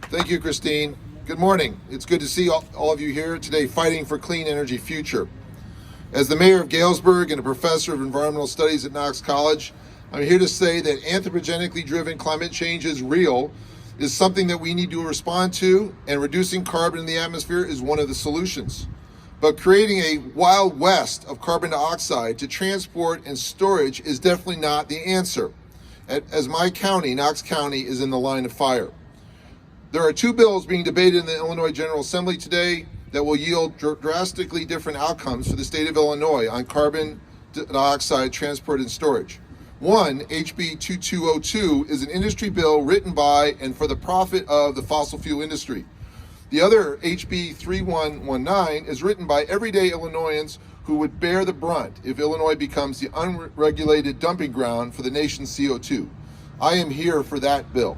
Thank you, Christine. Good morning. It's good to see all of you here today fighting for clean energy future. As the mayor of Galesburg and a professor of environmental studies at Knox College, I'm here to say that anthropogenically driven climate change is real, is something that we need to respond to, and reducing carbon in the atmosphere is one of the solutions. But creating a wild west of carbon dioxide to transport and storage is definitely not the answer, as my county, Knox County, is in the line of fire. There are two bills being debated in the Illinois General Assembly today that will yield drastically different outcomes for the state of Illinois on carbon dioxide transport and storage. One, HB 2202, is an industry bill written by and for the profit of the fossil fuel industry. The other, HB 3119, is written by everyday Illinoisans who would bear the brunt if Illinois becomes the unregulated dumping ground for the nation's CO2. I am here for that bill.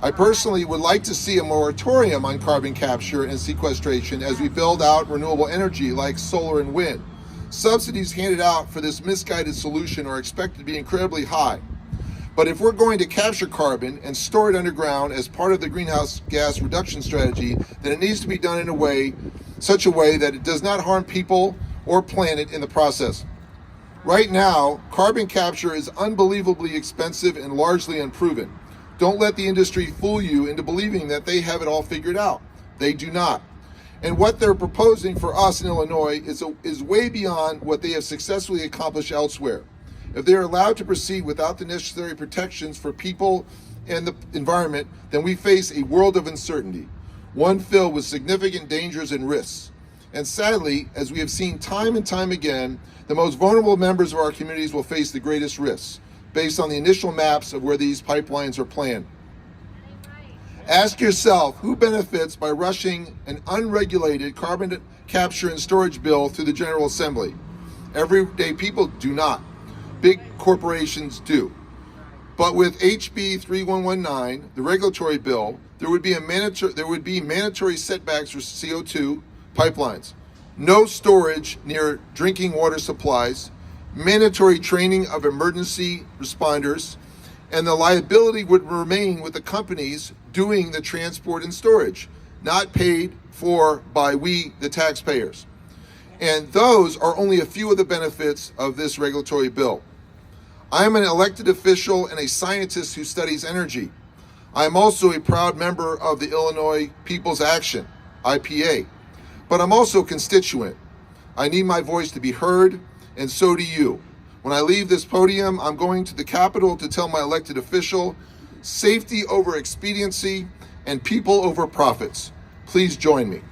I personally would like to see a moratorium on carbon capture and sequestration as we build out renewable energy like solar and wind. Subsidies handed out for this misguided solution are expected to be incredibly high. But if we're going to capture carbon and store it underground as part of the greenhouse gas reduction strategy, then it needs to be done in such a way that it does not harm people or planet in the process. Right now, carbon capture is unbelievably expensive and largely unproven. Don't let the industry fool you into believing that they have it all figured out. They do not. And what they're proposing for us in Illinois is way beyond what they have successfully accomplished elsewhere. If they are allowed to proceed without the necessary protections for people and the environment, then we face a world of uncertainty, one filled with significant dangers and risks. And sadly, as we have seen time and time again, the most vulnerable members of our communities will face the greatest risks, based on the initial maps of where these pipelines are planned. Ask yourself, who benefits by rushing an unregulated carbon capture and storage bill through the General Assembly? Everyday people do not. Big corporations do. But with HB 3119, the regulatory bill, there would be mandatory setbacks for CO2 pipelines, no storage near drinking water supplies, mandatory training of emergency responders, and the liability would remain with the companies doing the transport and storage, not paid for by we, the taxpayers. And those are only a few of the benefits of this regulatory bill. I am an elected official and a scientist who studies energy. I am also a proud member of the Illinois People's Action, IPA, but I'm also a constituent. I need my voice to be heard, and so do you. When I leave this podium, I'm going to the Capitol to tell my elected official, safety over expediency and people over profits. Please join me.